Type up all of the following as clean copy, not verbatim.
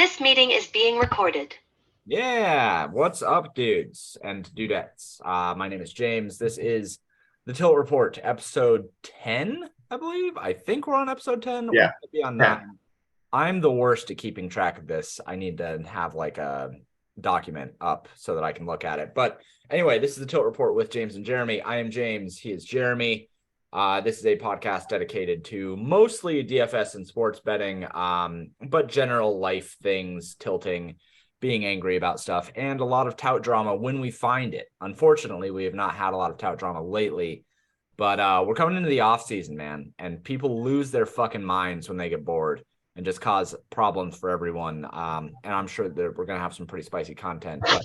This meeting is being recorded. Yeah, what's up, dudes and dudettes? My name is James. This is the Tilt Report, episode 10, I believe. I think we're on episode 10. We Yeah, might be on 10. 9. I'm the worst at keeping track of this. I need to have like a document up so that I can look at it. But anyway, this is the Tilt Report with James and Jeremy. I am James. He is Jeremy. This is a podcast dedicated to mostly DFS and sports betting, but general life things, tilting, being angry about stuff, and a lot of tout drama when we find it. Unfortunately, we have not had a lot of tout drama lately, but we're coming into the off season, man, and people lose their fucking minds when they get bored and just cause problems for everyone. And I'm sure that we're going to have some pretty spicy content. But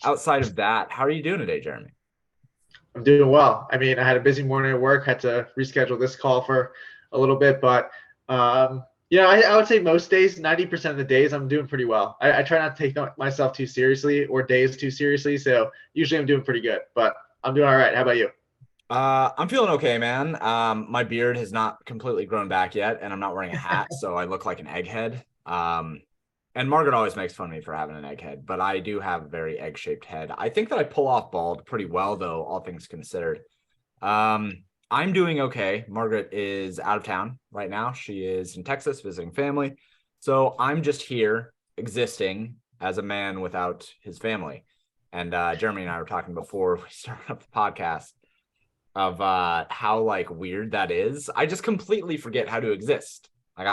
outside of that, how are you doing today, Jeremy? I'm doing well. I mean, I had a busy morning at work, had to reschedule this call for a little bit, but I would say most days, 90% of the days, I'm doing pretty well. I try not to take myself too seriously or days too seriously, so usually I'm doing pretty good, but I'm doing all right. How about you? I'm feeling okay, man. My beard has not completely grown back yet, and I'm not wearing a hat, so I look like an egghead. And Margaret always makes fun of me for having an egghead, but I do have a very egg-shaped head. I think that I pull off bald pretty well, though, all things considered. I'm doing okay. Margaret is out of town right now. She is in Texas visiting family. So I'm just here existing as a man without his family. And Jeremy and I were talking before we started up the podcast of how like weird that is. I just completely forget how to exist. Like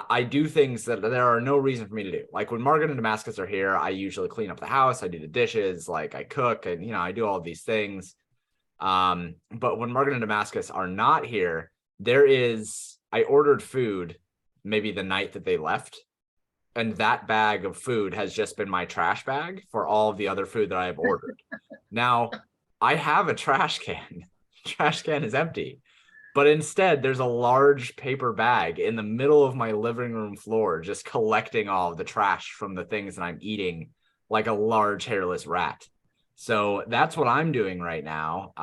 I do things that there are no reason for me to do. Like when Margaret and Damascus are here, I usually clean up the house. I do the dishes, like I cook, and I do all of these things. But when Margaret and Damascus are not here, I ordered food maybe the night that they left. And that bag of food has just been my trash bag for all of the other food that I have ordered. Now, I have a trash can. Trash can is empty. But instead, there's a large paper bag in the middle of my living room floor, just collecting all of the trash from the things that I'm eating like a large hairless rat. So that's what I'm doing right now.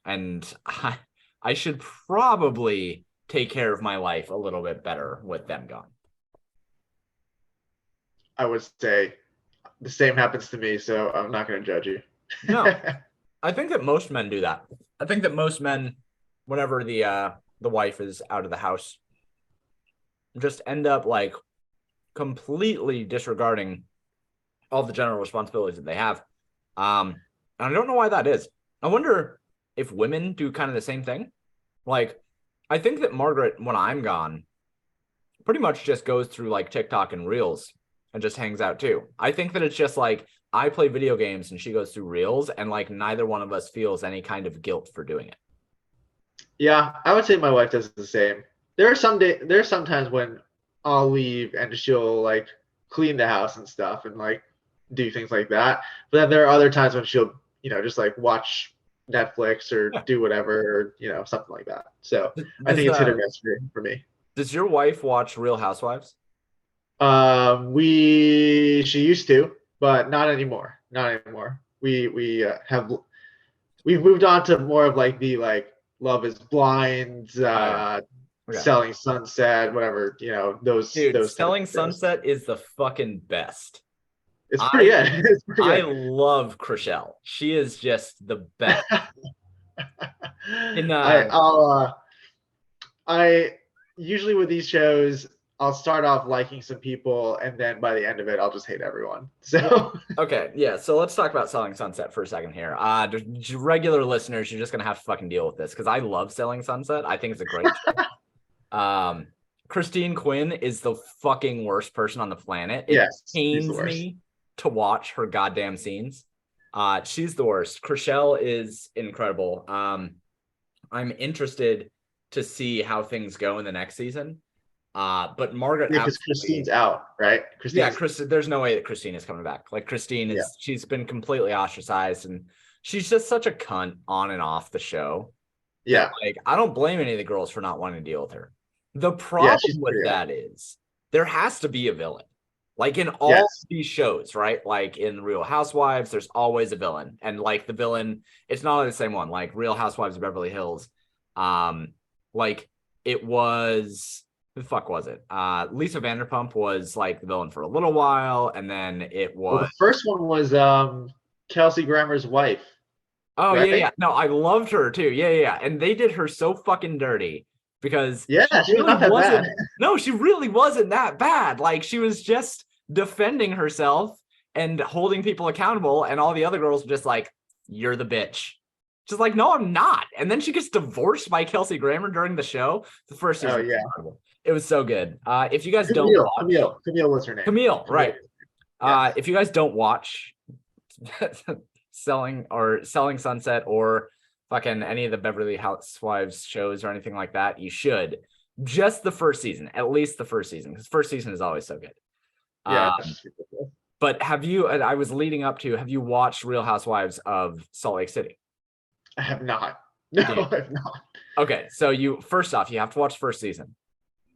And I should probably take care of my life a little bit better with them gone. I would say the same happens to me, so I'm not going to judge you. No, I think that most men do that. I think that most men, whenever the wife is out of the house, just end up like completely disregarding all the general responsibilities that they have. And I don't know why that is. I wonder if women do kind of the same thing. Like, I think that Margaret, when I'm gone, pretty much just goes through like TikTok and Reels and just hangs out too. I think that it's just like I play video games and she goes through Reels, and like neither one of us feels any kind of guilt for doing it. Yeah, I would say my wife does the same. There are sometimes when I'll leave and she'll like clean the house and stuff and like do things like that. But then there are other times when she'll, just like watch Netflix or do whatever, or, something like that. So I think it's hit or miss for me. Does your wife watch Real Housewives? She used to, but not anymore. Not anymore. We've moved on to more of like the like Love is Blind, Selling Sunset, whatever, those. Dude, those Selling Sunset is the fucking best. It's pretty good. It's pretty I good. love Chriselle. She is just the best. I usually with these shows, I'll start off liking some people, and then by the end of it, I'll just hate everyone. So okay, yeah. So let's talk about Selling Sunset for a second here. Regular listeners, you're just gonna have to fucking deal with this because I love Selling Sunset. I think it's a great show. Christine Quinn is the fucking worst person on the planet. It pains me to watch her goddamn scenes. She's the worst. Chriselle is incredible. I'm interested to see how things go in the next season. But Margaret, because Christine's out, right? There's no way that Christine is coming back. Like Christine is, she's been completely ostracized, and she's just such a cunt on and off the show. Yeah, like I don't blame any of the girls for not wanting to deal with her. The problem with that is there has to be a villain. Like in all these shows, right? Like in Real Housewives, there's always a villain. And like the villain, it's not the same one. Like Real Housewives of Beverly Hills. Like it was Who the fuck was it? Lisa Vanderpump was like the villain for a little while, and then it Well, was. the first one was Kelsey Grammer's wife. Oh right? yeah. No, I loved her too. Yeah. And they did her so fucking dirty because Yeah, she was not that bad. No, she really wasn't that bad. Like she was just defending herself and holding people accountable, and all the other girls were just like, "You're the bitch." She's like, "No, I'm not." And then she gets divorced by Kelsey Grammer during the show. The first season was incredible. It was so good. If you guys don't watch, Camille was her name. Camille, right? Yes. If you guys don't watch Selling Sunset or fucking any of the Beverly Housewives shows or anything like that, you should. Just the first season, at least the first season, because first season is always so good. Yeah. But have you? I was leading up to. Have you watched Real Housewives of Salt Lake City? I have not. No, I have not. Okay, so you first off, you have to watch first season.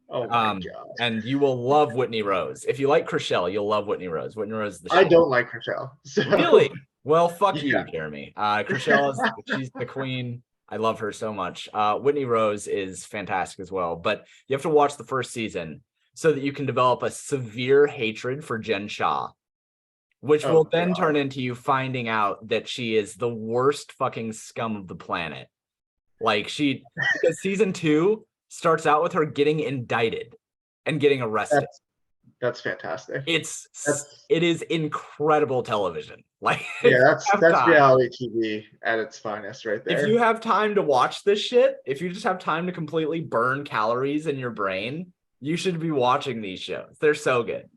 Oh my god! And you will love Whitney Rose. If you like Chriselle, you'll love Whitney Rose. Whitney Rose is the show. I don't like Chriselle. So. Really? Well, fuck you, Jeremy. Chriselle she's the queen. I love her so much. Whitney Rose is fantastic as well. But you have to watch the first season so that you can develop a severe hatred for Jen Shah, which will then turn into you finding out that she is the worst fucking scum of the planet. Like because season 2 starts out with her getting indicted and getting arrested. That's fantastic. It is incredible television. Like that's reality TV at its finest right there. If you have time to watch this shit, if you just have time to completely burn calories in your brain, you should be watching these shows. They're so good.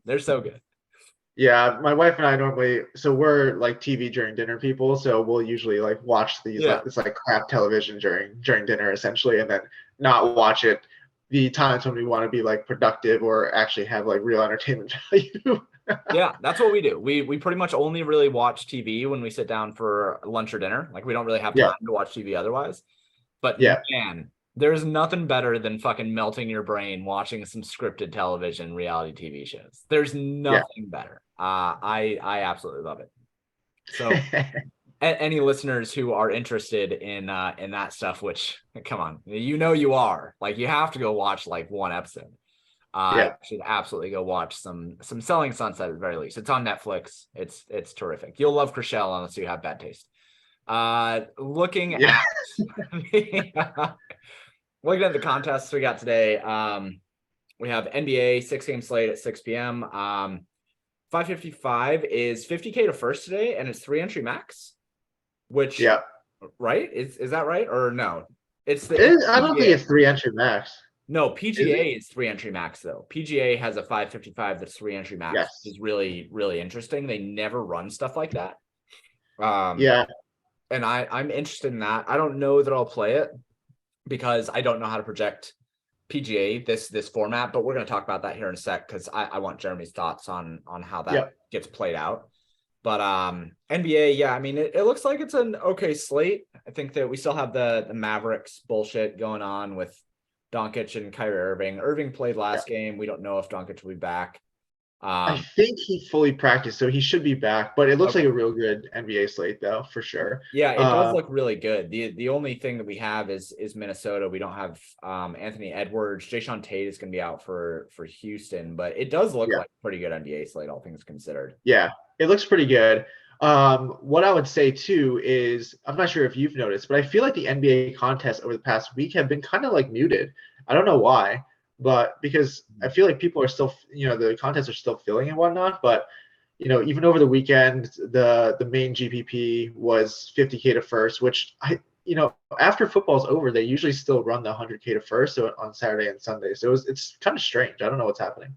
Yeah, my wife and I we're like TV during dinner people, so we'll usually like watch these it's like crap television during dinner essentially, and then not watch it the times when we want to be like productive or actually have like real entertainment value. Yeah, that's what we do. We pretty much only really watch TV when we sit down for lunch or dinner. Like we don't really have time to watch TV otherwise. But man, there's nothing better than fucking melting your brain watching some scripted television reality TV shows. There's nothing better. I absolutely love it. So any listeners who are interested in that stuff, which come on, you are, like, you have to go watch like one episode. Should absolutely go watch some Selling Sunset at the very least. It's on Netflix. It's terrific. You'll love Chriselle unless you have bad taste. Looking at the contests we got today, we have NBA 6-game slate at 6 p.m. 555 is 50K to first today, and it's 3 entry max. Which right? Is that right or no? I don't think it's 3 entry max. No, PGA is 3 entry max though. PGA has a 555 that's 3 entry max, which is really, really interesting. They never run stuff like that. And I'm interested in that. I don't know that I'll play it because I don't know how to project PGA this format, but we're going to talk about that here in a sec because I want Jeremy's thoughts on how that gets played out. But NBA, I mean, it looks like it's an okay slate. I think that we still have the Mavericks bullshit going on with Doncic and Kyrie Irving. Irving played last game. We don't know if Doncic will be back. I think he fully practiced, so he should be back. But it looks like a real good NBA slate, though, for sure. Yeah, it does look really good. The only thing that we have is Minnesota. We don't have Anthony Edwards. Jayshawn Tate is going to be out for Houston, but it does look like a pretty good NBA slate, all things considered. Yeah, it looks pretty good. What I would say too is, I'm not sure if you've noticed, but I feel like the NBA contests over the past week have been kind of like muted. I don't know why, but because I feel like people are still, the contests are still filling and whatnot. But, even over the weekend, the main GPP was 50K to first, which after football's over, they usually still run the 100K to first on Saturday and Sunday. So it's kind of strange. I don't know what's happening.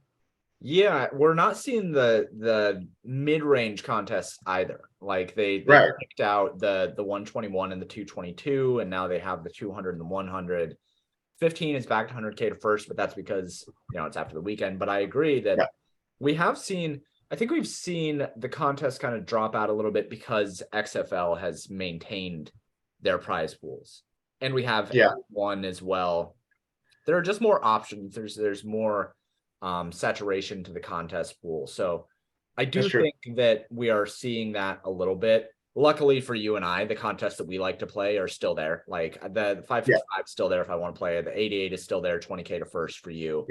Yeah, we're not seeing the mid-range contests either. Like they picked out the 121 and the 222, and now they have the 200 and the 100. 15 is back to 100K to first, but that's because it's after the weekend. But I agree that we've seen the contest kind of drop out a little bit because XFL has maintained their prize pools, and we have one as well. There are just more options. There's more saturation to the contest pool. So I do think that we are seeing that a little bit. Luckily for you and I, the contests that we like to play are still there. Like the 555 is still there if I want to play. The 88 is still there, 20K to first for you.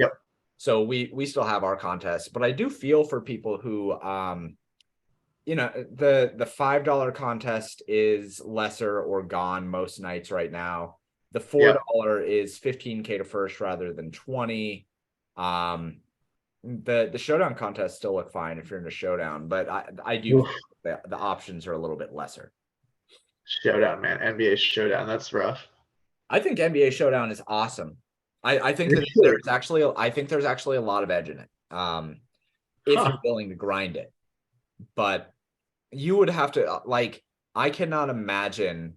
So we still have our contest, but I do feel for people who the $5 contest is lesser or gone most nights right now. The $4 is 15K to first rather than 20. The Showdown contests still look fine if you're in a Showdown, but I do think the options are a little bit lesser. Showdown, man. NBA Showdown. That's rough. I think NBA Showdown is awesome. I think that there's actually a lot of edge in it. If you're willing to grind it. But you would have to I cannot imagine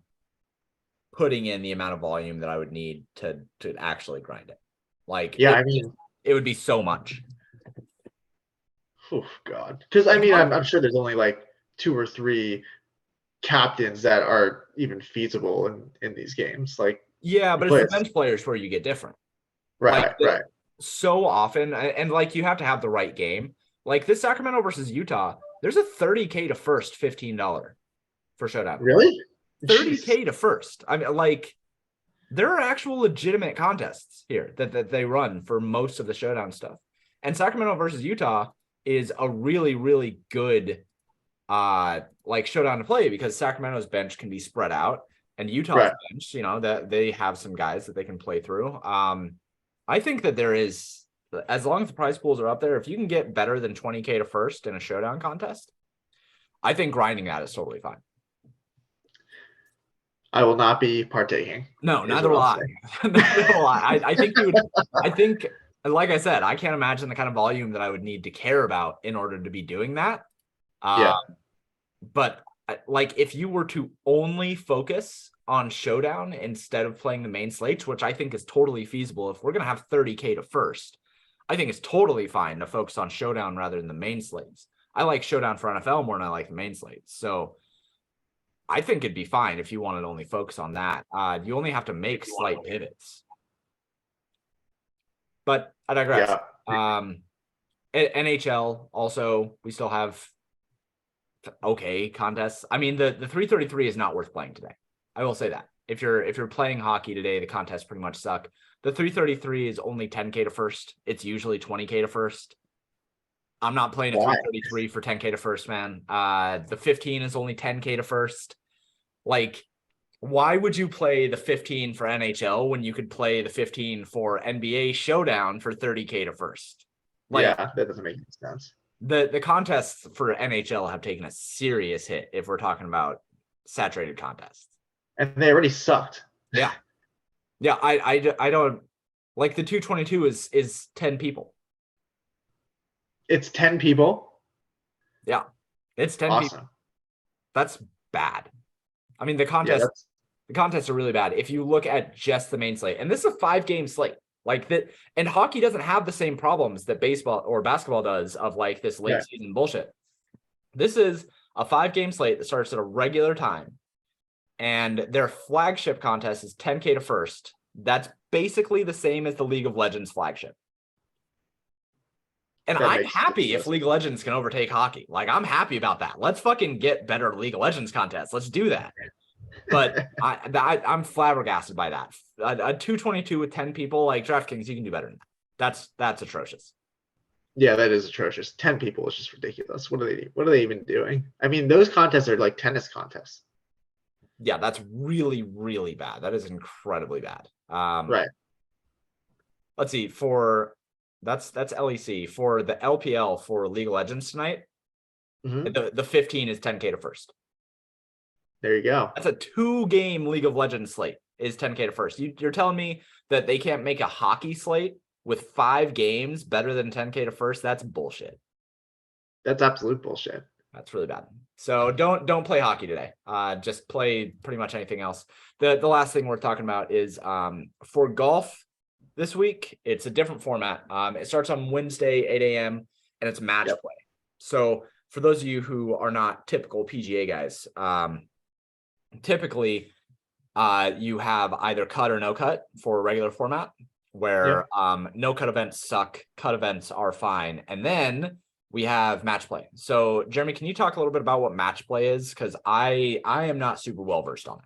putting in the amount of volume that I would need to actually grind it. It would be so much. Oh God. Because I'm sure there's only like 2 or 3 captains that are even feasible in these games. But it's the bench players where you get different. Right. So often, and you have to have the right game. Like this Sacramento versus Utah, there's a 30K to first $15 for Showdown. Really? 30K to first. I mean, there are actual legitimate contests here that they run for most of the Showdown stuff. And Sacramento versus Utah is a really, really good Showdown to play because Sacramento's bench can be spread out and Utah's bench, that they have some guys that they can play through. I think that there is, as long as the prize pools are up there, if you can get better than 20K to first in a Showdown contest, I think grinding that is totally fine. I will not be partaking. No, neither will I. I think you would. I think, like I said, I can't imagine the kind of volume that I would need to care about in order to be doing that. But if you were to only focus on Showdown instead of playing the main slates, which I think is totally feasible, if we're going to have 30K to first, I think it's totally fine to focus on Showdown rather than the main slates. I like Showdown for NFL more than I like the main slates. So I think it'd be fine if you wanted to only focus on that. You only have to make slight pivots. But I digress. NHL also, we still have okay contests. I mean, the 333 is not worth playing today. I will say that. If you're playing hockey today, the contests pretty much suck. The 333 is only 10K to first. It's usually 20K to first. I'm not playing a 333 for 10K to first, man. The 15 is only 10K to first. Why would you play the 15 for NHL when you could play the 15 for NBA Showdown for 30K to first? That doesn't make any sense. The contests for NHL have taken a serious hit if we're talking about saturated contests. And they already sucked. Yeah. I don't the 222 is 10 people. It's 10 people. Yeah, it's 10 people. That's bad. I mean, the contests are really bad. If you look at just the main slate, and this is a 5-game slate that, and hockey doesn't have the same problems that baseball or basketball does of this late season bullshit. This is a 5-game slate that starts at a regular time, and their flagship contest is 10K to first. That's basically the same as the League of Legends flagship. And I'm happy if League of Legends can overtake hockey. I'm happy about that. Let's fucking get better League of Legends contests. Let's do that. But I'm flabbergasted by that. A 222 with 10 people, DraftKings, you can do better than that. That's atrocious. Yeah, that is atrocious. 10 people is just ridiculous. What are they even doing? I mean, those contests are like tennis contests. Yeah, that's really, really bad. That is incredibly bad. Right. Let's see, that's LEC. For the LPL for League of Legends tonight, the 15 is 10K to first. There you go. That's a 2-game League of Legends slate is 10K to first. You're telling me that they can't make a hockey slate with 5 games better than 10K to first? That's bullshit. That's absolute bullshit. That's really bad. So don't play hockey today. Just play pretty much anything else. The last thing we're talking about is for golf this week. It's a different format. It starts on Wednesday, 8 a.m. and it's match play. So for those of you who are not typical PGA guys, typically you have either cut or no cut for a regular format where no cut events suck, cut events are fine. And then we have match play. So Jeremy, can you talk a little bit about what match play is? Because I am not super well versed on it.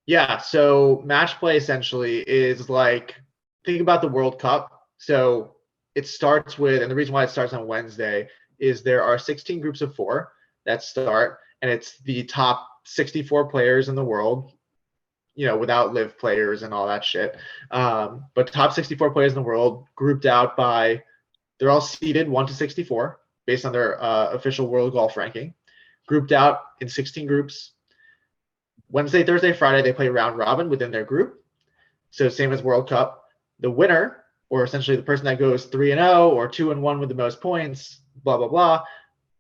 Yeah, so match play essentially is think about the World Cup. So it starts with, and the reason why it starts on Wednesday is there are 16 groups of 4 that start, and it's the top 64 players in the world, without live players and all that shit. But top 64 players in the world grouped out by, they're all seeded 1 to 64 based on their official world golf ranking, grouped out in 16 groups. Wednesday, Thursday, Friday, they play round robin within their group. So same as World Cup. The winner, or essentially the person that goes 3-0 or 2-1 with the most points, blah, blah, blah,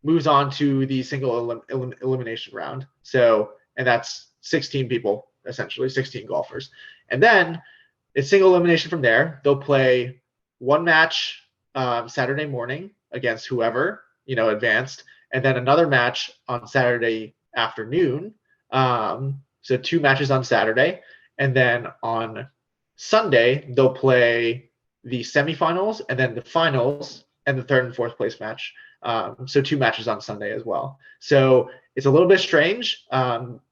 moves on to the single elimination round. So, and that's 16 people, essentially 16 golfers. And then it's single elimination from there. They'll play one match Saturday morning against whoever, advanced, and then another match on Saturday afternoon. So 2 matches on Saturday, and then on Sunday they'll play the semifinals and then the finals and the 3rd and 4th place match. So 2 matches on Sunday as well. So it's a little bit strange,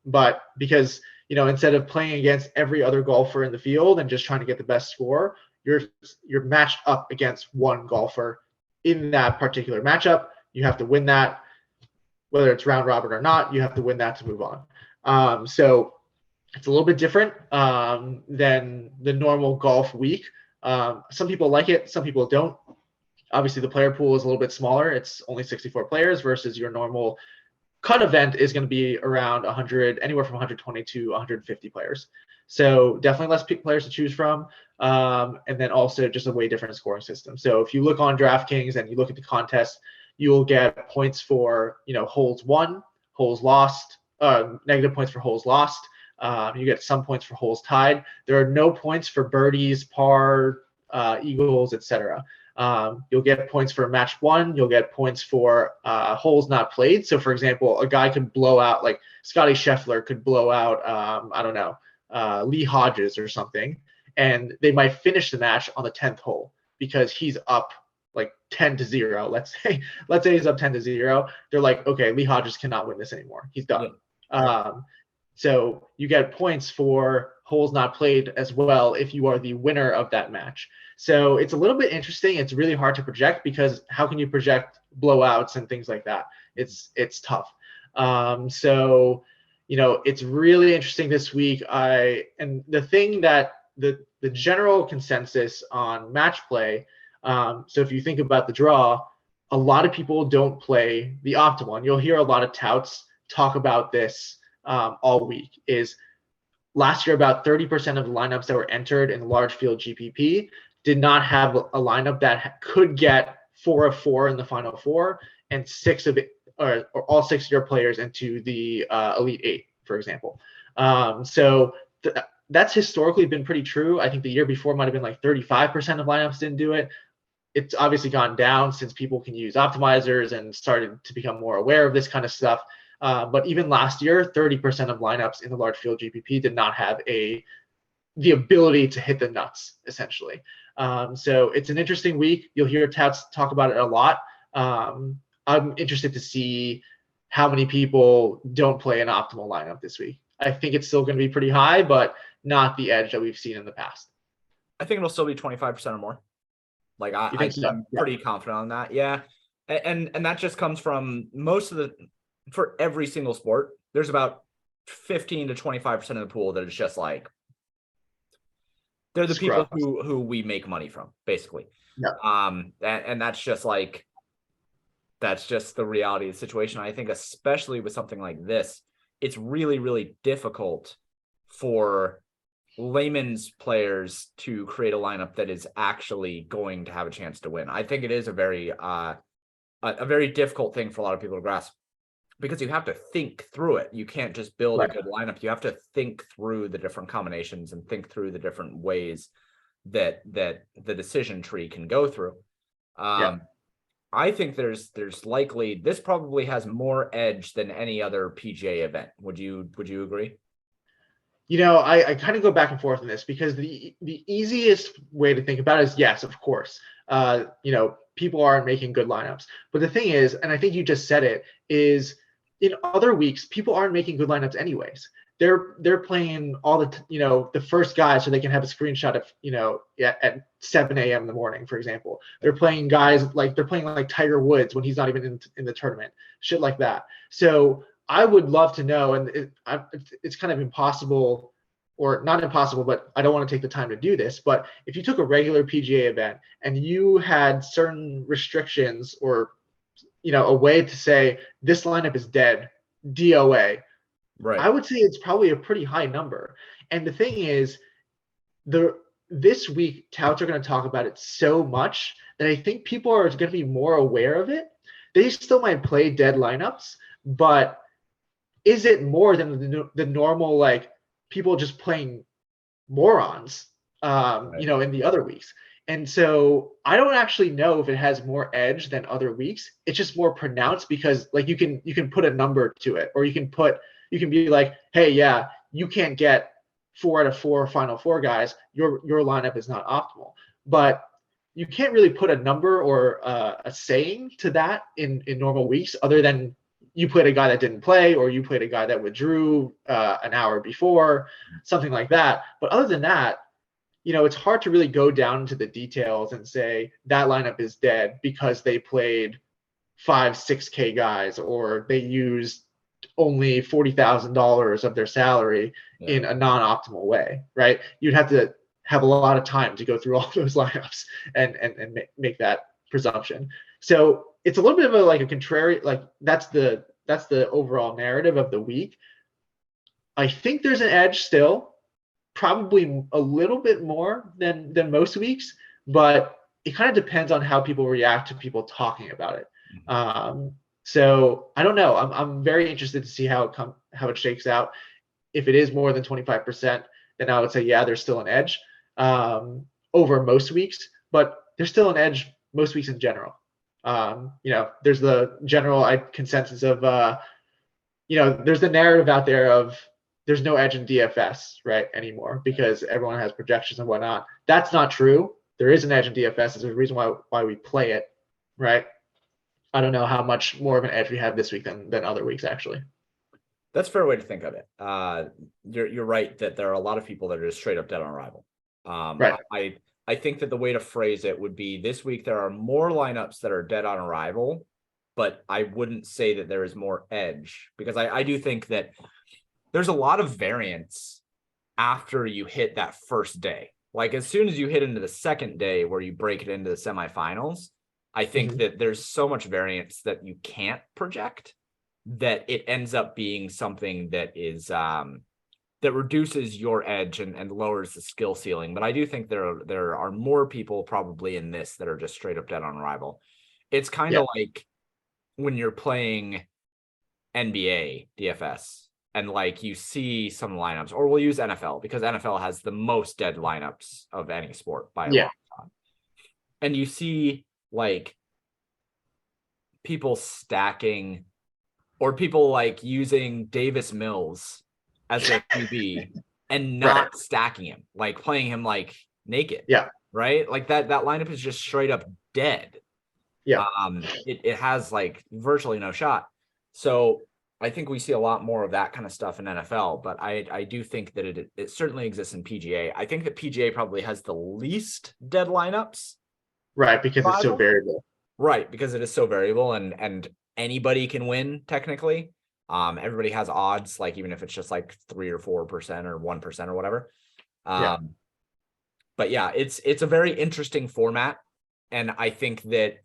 but because instead of playing against every other golfer in the field and just trying to get the best score, you're matched up against one golfer in that particular matchup. You have to win that, whether it's round robin or not. You have to win that to move on. So it's a little bit different than the normal golf week. Some people like it, some people don't. Obviously, the player pool is a little bit smaller. It's only 64 players versus your normal cut event is going to be around 100, anywhere from 120 to 150 players. So definitely less players to choose from. And then also just a way different scoring system. So if you look on DraftKings and you look at the contest, you will get points for, holes won, holes lost, negative points for holes lost. You get some points for holes tied. There are no points for birdies, par, eagles, etc. You'll get points for match won. You'll get points for holes not played. So, for example, a guy could blow out, like Scotty Scheffler could blow out, Lee Hodges or something, and they might finish the match on the 10th hole because he's up like 10-0. Let's say he's up 10-0. They're like, okay, Lee Hodges cannot win this anymore. He's done. Yeah. So you get points for holes not played as well if you are the winner of that match. So it's a little bit interesting. It's really hard to project because how can you project blowouts and things like that? It's tough. So it's really interesting this week. And the thing that the general consensus on match play. So if you think about the draw, a lot of people don't play the optimal, and you'll hear a lot of touts talk about this all week. Is last year about 30% of the lineups that were entered in the large field GPP did not have a lineup that could get 4 of 4 in the final 4 and 6 of it, or all 6 of your players into the Elite 8, for example. So that's historically been pretty true. I think the year before might have been like 35% of lineups didn't do it. It's obviously gone down since people can use optimizers and started to become more aware of this kind of stuff. But even last year, 30% of lineups in the large field GPP did not have the ability to hit the nuts, essentially. So it's an interesting week. You'll hear touts talk about it a lot. I'm interested to see how many people don't play an optimal lineup this week. I think it's still going to be pretty high, but not the edge that we've seen in the past. I think it'll still be 25% or more. Like I'm pretty confident on that. Yeah. And that just comes from for every single sport, there's about 15 to 25% of the pool that is just like, they're the people who we make money from, basically. Yeah. And that's just like, that's just the reality of the situation. I think especially with something like this, it's really, really difficult for layman's players to create a lineup that is actually going to have a chance to win. I think it is a very difficult thing for a lot of people to grasp, because you have to think through it. You can't just build a good lineup. You have to think through the different combinations and think through the different ways that the decision tree can go through. I think there's likely, this probably has more edge than any other PGA event. Would you agree? I kind of go back and forth on this, because the easiest way to think about it is, yes, of course, people aren't making good lineups. But the thing is, and I think you just said it, is in other weeks, people aren't making good lineups anyways. they're playing all the the first guy so they can have a screenshot of at 7 a.m. in the morning, for example. They're playing guys like Tiger Woods when he's not even in the tournament, shit like that. So I would love to know, and it's kind of impossible, or not impossible, but I don't want to take the time to do this. But if you took a regular PGA event and you had certain restrictions or a way to say this lineup is dead, DOA. Right. I would say it's probably a pretty high number. And the thing is, this week touts are going to talk about it so much that I think people are going to be more aware of it. They still might play dead lineups, but is it more than the normal, like, people just playing morons, in the other weeks? And so I don't actually know if it has more edge than other weeks. It's just more pronounced because, like, you can put a number to it, or you can be like, hey, yeah, you can't get 4 out of 4 Final Four guys. Your lineup is not optimal. But you can't really put a number or a saying to that in normal weeks, other than you played a guy that didn't play, or you played a guy that withdrew an hour before, something like that. But other than that, it's hard to really go down into the details and say that lineup is dead because they played 5-6K guys, or they used only $40,000 of their salary in a non-optimal way, right? You'd have to have a lot of time to go through all those lineups and make that presumption. So it's a little bit of a contrary, like that's the overall narrative of the week. I think there's an edge still, probably a little bit more than most weeks, but it kind of depends on how people react to people talking about it. So I don't know. I'm very interested to see how it shakes out. If it is more than 25%, then I would say, yeah, there's still an edge over most weeks, but there's still an edge most weeks in general. There's the general consensus of, there's the narrative out there of there's no edge in DFS, right, anymore, because everyone has projections and whatnot. That's not true. There is an edge in DFS. There's a reason why we play it, right? I don't know how much more of an edge we have this week than other weeks, actually. That's a fair way to think of it. You're right that there are a lot of people that are just straight up dead on arrival. Right. I think that the way to phrase it would be, this week there are more lineups that are dead on arrival, but I wouldn't say that there is more edge, because I do think that there's a lot of variance after you hit that first day. Like, as soon as you hit into the second day where you break it into the semifinals, I think that there's so much variance that you can't project, that it ends up being something that is that reduces your edge and lowers the skill ceiling. But I do think there are more people probably in this that are just straight up dead on arrival. It's kind of like when you're playing NBA DFS and like you see some lineups, or we'll use NFL because NFL has the most dead lineups of any sport by a long time. And you see like people stacking, or people like using Davis Mills as their QB and not stacking him, like playing him like naked. Yeah. Right. Like that lineup is just straight up dead. Yeah. It has like virtually no shot. So I think we see a lot more of that kind of stuff in NFL, but I do think that it certainly exists in PGA. I think that PGA probably has the least dead lineups. Right, because it's so variable. Right, because it is so variable, and anybody can win technically. Everybody has odds, like even if it's just like 3 or 4% or 1% or whatever. But yeah, it's a very interesting format, and I think that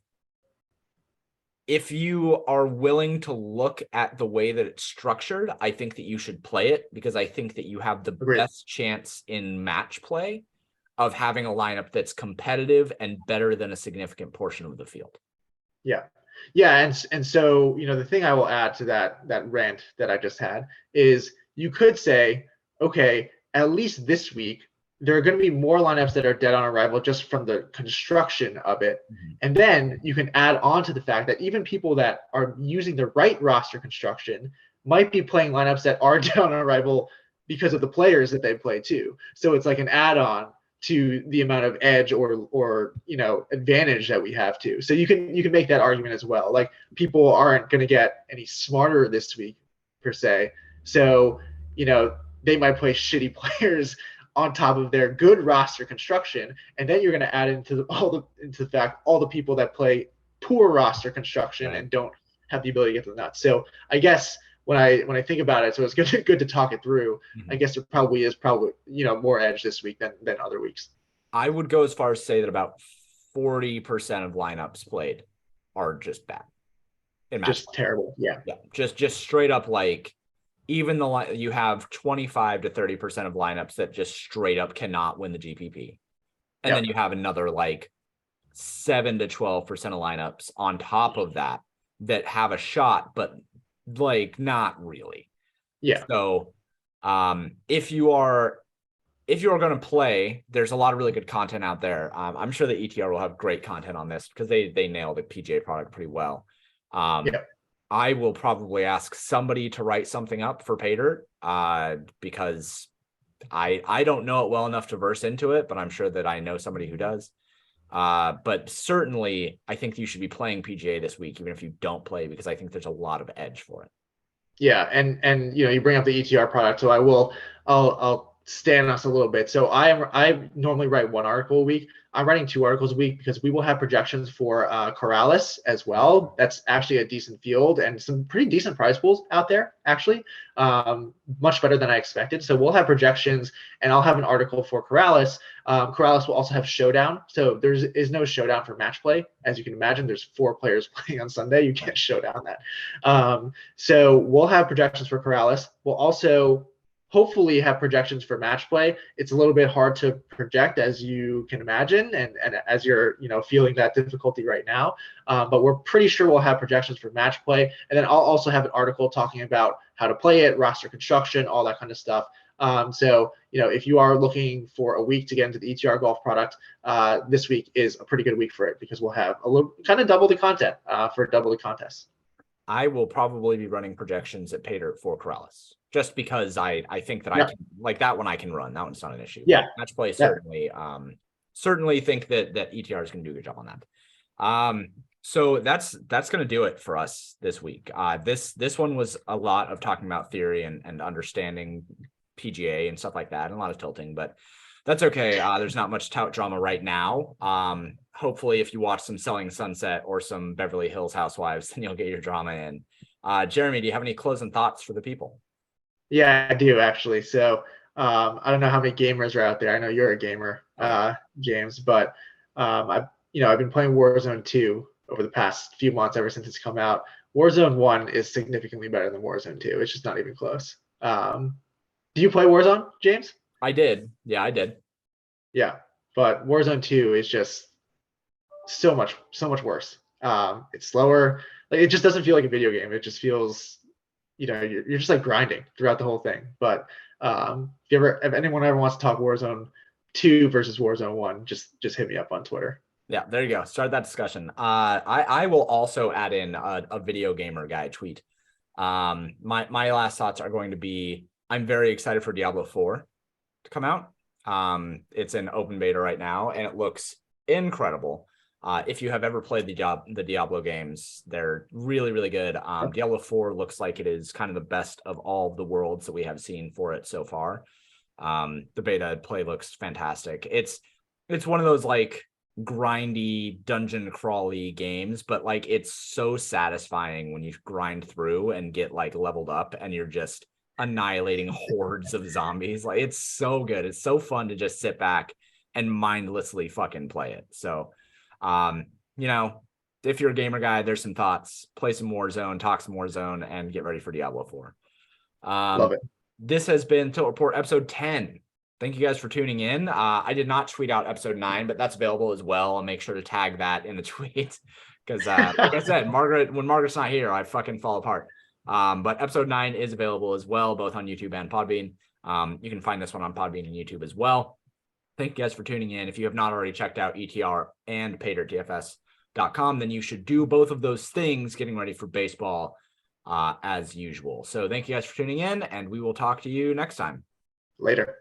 if you are willing to look at the way that it's structured, I think that you should play it, because I think that you have the best chance in match play of having a lineup that's competitive and better than a significant portion of the field. Yeah. And so, the thing I will add to that rant that I just had is, you could say, okay, at least this week, there are going to be more lineups that are dead on arrival just from the construction of it. And then you can add on to the fact that even people that are using the right roster construction might be playing lineups that are dead on arrival because of the players that they play too. So it's like an add-on to the amount of edge or advantage that we have too. So you can make that argument as well. Like, people aren't going to get any smarter this week per se. So they might play shitty players on top of their good roster construction, and then you're going to add into the fact all the people that play poor roster construction and don't have the ability to get to the nuts. So I guess when I think about it, so it's good to talk it through. I guess there probably is more edge this week than other weeks. I would go as far as say that about 40% of lineups played are just bad. Just terrible. Yeah. Just straight up, like, even you have 25 to 30% of lineups that just straight up cannot win the GPP. And then you have another like 7 to 12% of lineups on top of that have a shot, but like not really. Yeah. So if you are going to play, there's a lot of really good content out there. I'm sure the ETR will have great content on this because they nailed the PGA product pretty well. I will probably ask somebody to write something up for Paydirt because I don't know it well enough to verse into it, but I'm sure that I know somebody who does. But certainly I think you should be playing PGA this week, even if you don't play, because I think there's a lot of edge for it. Yeah. And you bring up the ETR product. So I'll stand us a little bit. So I normally write one article a week. I'm writing 2 articles a week because we will have projections for Corrales as well. That's actually a decent field and some pretty decent prize pools out there, actually. Much better than I expected. So we'll have projections, and I'll have an article for Corrales. Corrales will also have Showdown. So there is no Showdown for match play. As you can imagine, there's 4 players playing on Sunday. You can't Showdown that. So we'll have projections for Corrales. We'll also hopefully have projections for match play. It's a little bit hard to project, as you can imagine, and as you're feeling that difficulty right now. But we're pretty sure we'll have projections for match play, and then I'll also have an article talking about how to play it, roster construction, all that kind of stuff. So if you are looking for a week to get into the ETR golf product, this week is a pretty good week for it because we'll have a little kind of double the content for double the contests. I will probably be running projections at Paydirt for Corrales, just because I think that I can, like, that one I can run. That one's not an issue. Yeah. Match play, certainly. Certainly think that ETR is going to do a good job on that. So that's going to do it for us this week. This one was a lot of talking about theory and understanding PGA and stuff like that, and a lot of tilting, but that's okay. There's not much tout drama right now. Hopefully if you watch some Selling Sunset or some Beverly Hills Housewives, then you'll get your drama in. Jeremy, do you have any closing thoughts for the people? Yeah, I do actually. So I don't know how many gamers are out there. I know you're a gamer, James, but I've been playing Warzone 2 over the past few months ever since it's come out. Warzone 1 is significantly better than Warzone 2. It's just not even close. Do you play Warzone, James? I did. Yeah, I did. Yeah, but Warzone 2 is just so much worse. It's slower. Like, it just doesn't feel like a video game. It just feels, you're just like grinding throughout the whole thing. But if anyone ever wants to talk Warzone 2 versus Warzone 1, just hit me up on Twitter. Yeah, there you go. Start that discussion. I will also add in a video gamer guy tweet. My last thoughts are going to be, I'm very excited for Diablo 4 to come out. It's in open beta right now, and it looks incredible. If you have ever played the Diablo games, they're really, really good. Diablo 4 looks like it is kind of the best of all the worlds that we have seen for it so far. The beta play looks fantastic. It's one of those like grindy dungeon crawly games, but like it's so satisfying when you grind through and get like leveled up and you're just annihilating hordes of zombies. Like, it's so good. It's so fun to just sit back and mindlessly fucking play it. So if you're a gamer guy, there's some thoughts. Play some Warzone, talk some Warzone, and get ready for Diablo 4. Love it. This has been Tilt Report episode 10. Thank you guys for tuning in. I did not tweet out episode 9, but that's available as well. I'll make sure to tag that in the tweet because, like I said, when Margaret's not here, I fucking fall apart. But episode 9 is available as well, both on YouTube and Podbean. You can find this one on Podbean and YouTube as well. Thank you guys for tuning in. If you have not already checked out ETR and PaydirtDFS.com, then you should do both of those things getting ready for baseball as usual. So thank you guys for tuning in, and we will talk to you next time. Later.